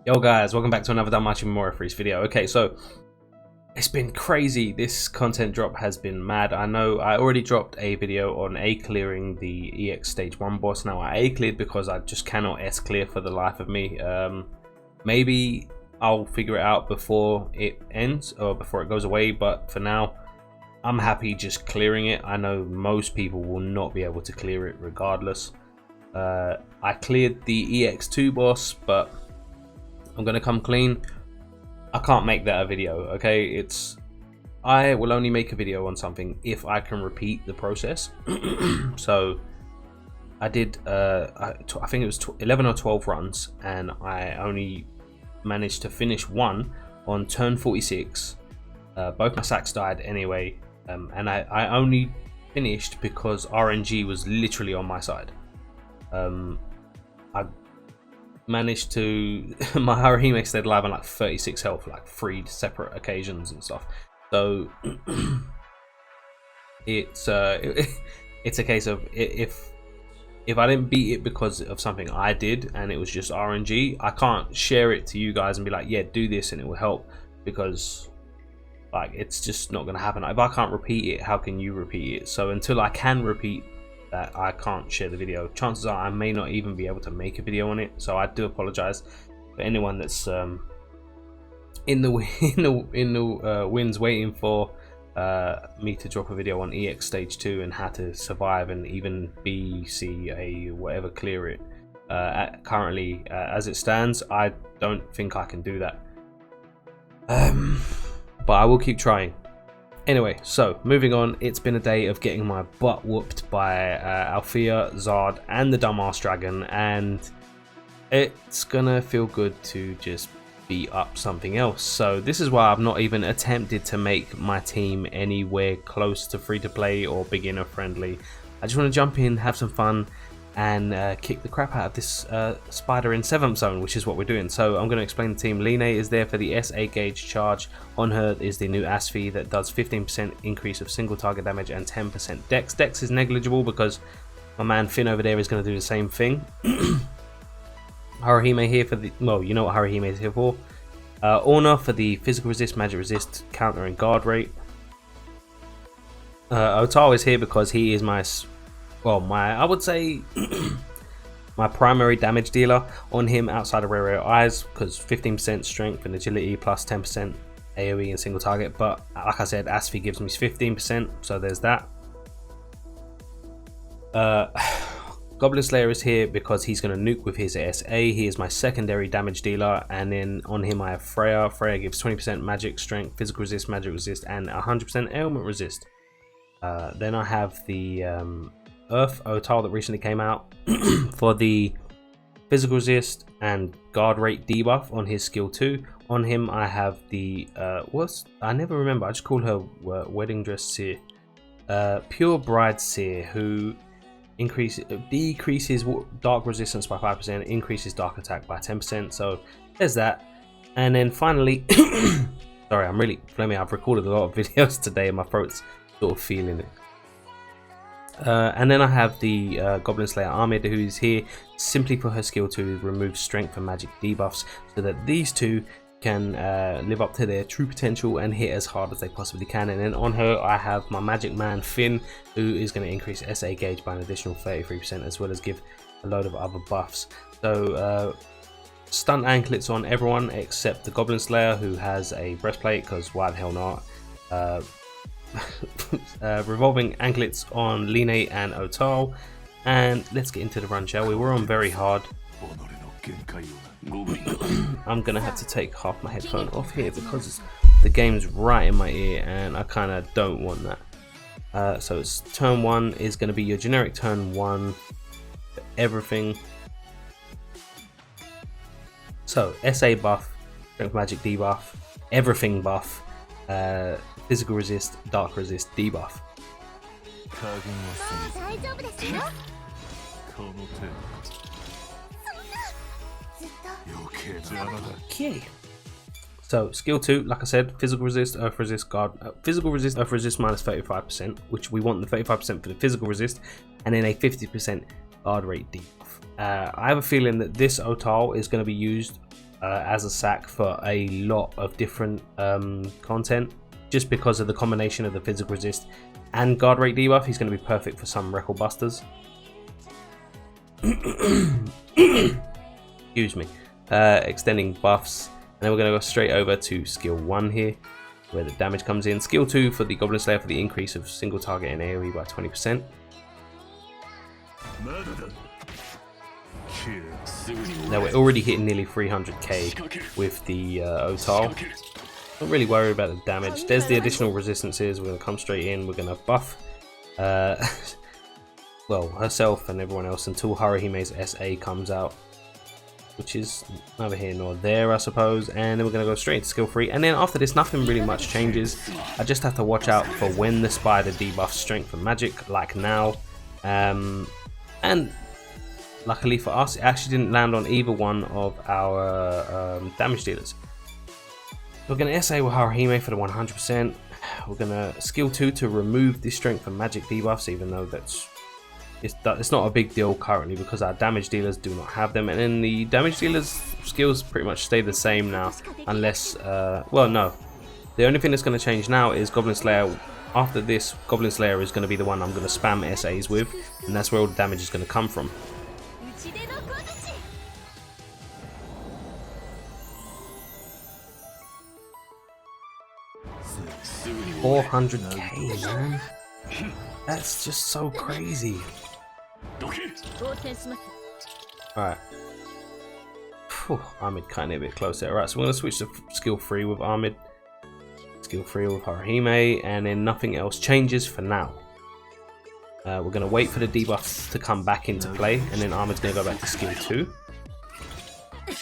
Yo guys, welcome back to another Danmachi Memoria Freese video. Okay, so it's been crazy. This content drop has been mad. I know I already dropped a video on A clearing the EX stage 1 boss. Now I A cleared because I just cannot S clear for the life of me. Maybe I'll figure it out before it ends or before it goes away, but for now I'm happy just clearing it. I know most people will not be able to clear it regardless. I cleared the EX2 boss, but I'm gonna come clean. I can't make that a video, okay? I will only make a video on something if I can repeat the process. So I did I think it was 11 or 12 runs, and I only managed to finish one on turn 46. Both my sacks died anyway, and I only finished because RNG was literally on my side. I managed to my Harahime stayed alive on like 36 health, like 3 separate occasions and stuff. So it's a case of if I didn't beat it because of something I did and it was just RNG, I can't share it to you guys and be like, yeah, do this and it will help, because like it's just not gonna happen. If I can't repeat it, how can you repeat it? So until I can repeat that, I can't share the video. Chances are I may not even be able to make a video on it, so I do apologize for anyone that's in the winds waiting for me to drop a video on EX stage 2 and how to survive and even B, C, A, whatever, clear it. Currently as it stands, I don't think I can do that, but I will keep trying. Anyway, so moving on, it's been a day of getting my butt whooped by Alfia, Zard and the dumbass dragon, and it's gonna feel good to just beat up something else. So this is why I've not even attempted to make my team anywhere close to free to play or beginner friendly. I just want to jump in, have some fun, and kick the crap out of this spider in 7th zone, which is what we're doing. So I'm going to explain the team. Line is there for the SA gauge charge. On her is the new Alfia that does 15% increase of single target damage and 10% dex. Dex is negligible because my man Finn over there is going to do the same thing. Harahime here for the, well, you know what Harahime is here for. Orna for the physical resist, magic resist, counter and guard rate. Otal is here because he is my, well, I would say my primary damage dealer. On him outside of rare eyes, because 15% strength and agility plus 10% AoE and single target, but like I said, Alfia gives me 15%, so there's that. Goblin Slayer is here because he's going to nuke with his SA. He is my secondary damage dealer, and then on him I have Freya. Freya gives 20% magic, strength, physical resist, magic resist, and 100% ailment resist. Then I have the Earth Otal that recently came out for the physical resist and guard rate debuff on his skill 2. On him I have the I never remember, I just call her wedding dress seer, pure bride seer, who decreases dark resistance by 5%, increases dark attack by 10%. So there's that. And then finally sorry, I'm really phlegmy. I've recorded a lot of videos today and my throat's sort of feeling it. And then I have the Goblin Slayer Ahmed, who is here simply for her skill to remove strength and magic debuffs, so that these two can live up to their true potential and hit as hard as they possibly can. And then on her I have my magic man Finn, who is going to increase SA gauge by an additional 33%, as well as give a load of other buffs. So stunt anklets on everyone except the Goblin Slayer, who has a breastplate, because why the hell not. Revolving anklets on Line and Otal, and let's get into the run, shall we? We're on very hard. I'm gonna have to take half my headphone off here because the game's right in my ear and I kind of don't want that. So it's turn 1 is going to be your generic turn 1 for everything. So SA buff, strength magic debuff, everything buff, physical resist, dark resist debuff. Okay. So skill 2, like I said, physical resist, earth resist, guard, physical resist, earth resist minus 35%, which we want the 35% for the physical resist, and then a 50% guard rate debuff. I have a feeling that this Otal is going to be used as a sack for a lot of different content, just because of the combination of the physical resist and guard rate debuff. He's going to be perfect for some record busters. Excuse me. Extending buffs, and then we're going to go straight over to skill 1 here, where the damage comes in. Skill 2 for the Goblin Slayer for the increase of single target and AoE by 20%. Now we're already hitting nearly 300k with the Otal. Not really worried about the damage. There's the additional resistances. We're going to come straight in. We're going to buff well, herself and everyone else until Haruhime's SA comes out, which is neither here nor there, I suppose. And then we're going to go straight into skill 3, and then after this nothing really much changes. I just have to watch out for when the spider debuffs strength and magic, like now. And luckily for us, it actually didn't land on either one of our damage dealers. We're going to SA with Haruhime for the 100%. We're going to skill 2 to remove the strength and magic debuffs, even though it's not a big deal currently because our damage dealers do not have them. And then the damage dealers skills pretty much stay the same now, unless well, no, the only thing that's going to change now is Goblin Slayer. After this, Goblin Slayer is going to be the one I'm going to spam SAs with, and that's where all the damage is going to come from. 400k, man. That's just so crazy. Alright. Ahmed kind of a bit closer. Alright, so we're going to switch to skill 3 with Ahmed. Skill 3 with Haruhime, and then nothing else changes for now. We're going to wait for the debuffs to come back into play, and then Ahmed's going to go back to skill 2.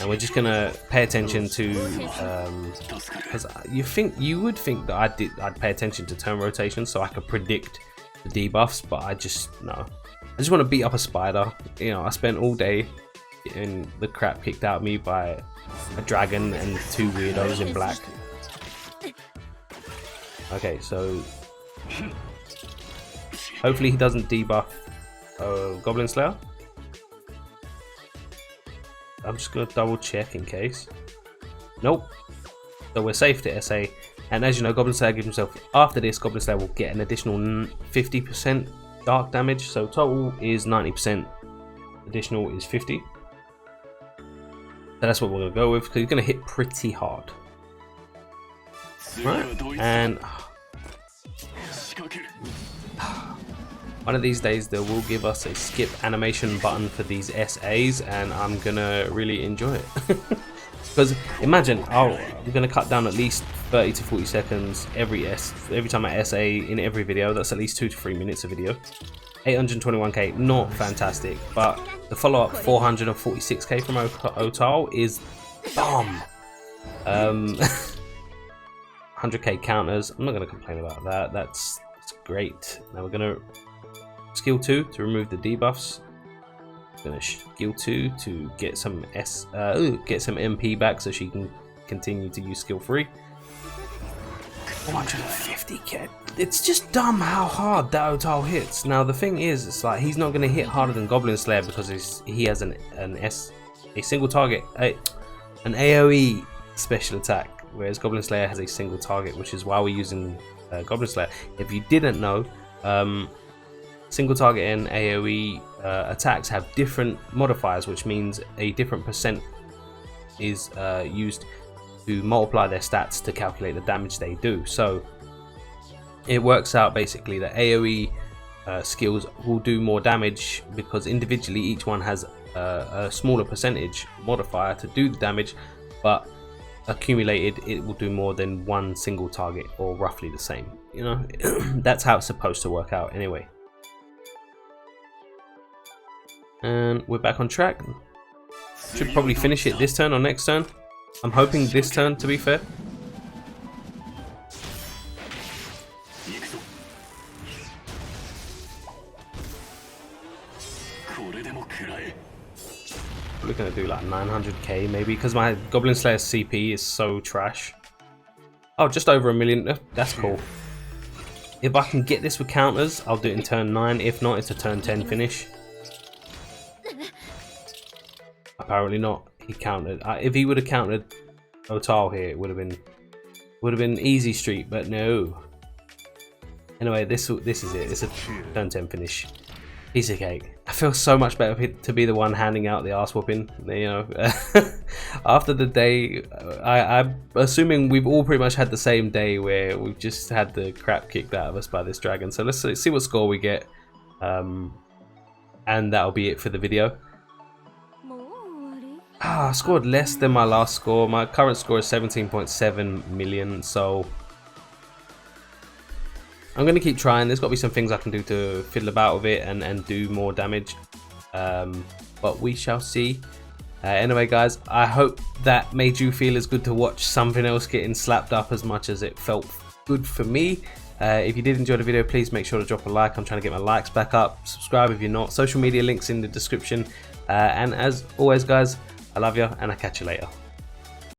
And we're just going to pay attention to, because you would think that I'd pay attention to turn rotation so I could predict the debuffs, but I just want to beat up a spider. You know, I spent all day getting the crap kicked out of me by a dragon and 2 weirdos in black. Okay, so hopefully he doesn't debuff Goblin Slayer. I'm just going to double check in case. Nope. So we're safe to SA. And as you know, Goblin Slayer gives himself, after this, Goblin Slayer will get an additional 50% dark damage. So total is 90%. Additional is 50. So that's what we're going to go with, because he's going to hit pretty hard. Right. And one of these days they will give us a skip animation button for these SAs, and I'm gonna really enjoy it. Because imagine, I'm gonna cut down at least 30 to 40 seconds every time I SA in every video. That's at least 2 to 3 minutes of video. 821k, not fantastic, but the follow-up 446k from Otal is bomb. 100k counters. I'm not gonna complain about that. That's great. Now we're gonna skill 2 to remove the debuffs. Gonna skill 2 to get some MP back so she can continue to use skill 3. 450k. It's just dumb how hard that Otal hits. Now the thing is, it's like he's not gonna hit harder than Goblin Slayer because he has a single target, an AoE special attack, whereas Goblin Slayer has a single target, which is why we're using Goblin Slayer. If you didn't know, single target and AoE attacks have different modifiers, which means a different percent is used to multiply their stats to calculate the damage they do. So it works out basically that AoE skills will do more damage because individually each one has a smaller percentage modifier to do the damage, but accumulated it will do more than one single target, or roughly the same, you know. That's how it's supposed to work out anyway. And we're back on track. Should probably finish it this turn or next turn. I'm hoping this turn, to be fair. We're gonna do like 900k maybe, because my Goblin Slayer CP is so trash. Oh, just over 1 million. That's cool. If I can get this with counters, I'll do it in turn 9. If not, it's a turn 10 finish. Apparently not. he countered. If he would have countered Otal here, it would have been easy street, but no. Anyway, this is it. It's a turn 10 finish. Piece of cake. I feel so much better to be the one handing out the arse whooping. You know, after the day, I'm assuming we've all pretty much had the same day where we've just had the crap kicked out of us by this dragon. So let's see what score we get, and that'll be it for the video. I scored less than my last score. My current score is 17.7 million. So I'm going to keep trying. There's got to be some things I can do to fiddle about with it and do more damage. But we shall see. Anyway, guys, I hope that made you feel as good to watch something else getting slapped up as much as it felt good for me. If you did enjoy the video, please make sure to drop a like. I'm trying to get my likes back up. Subscribe if you're not. Social media links in the description. And as always, guys, I love you and I'll catch you later.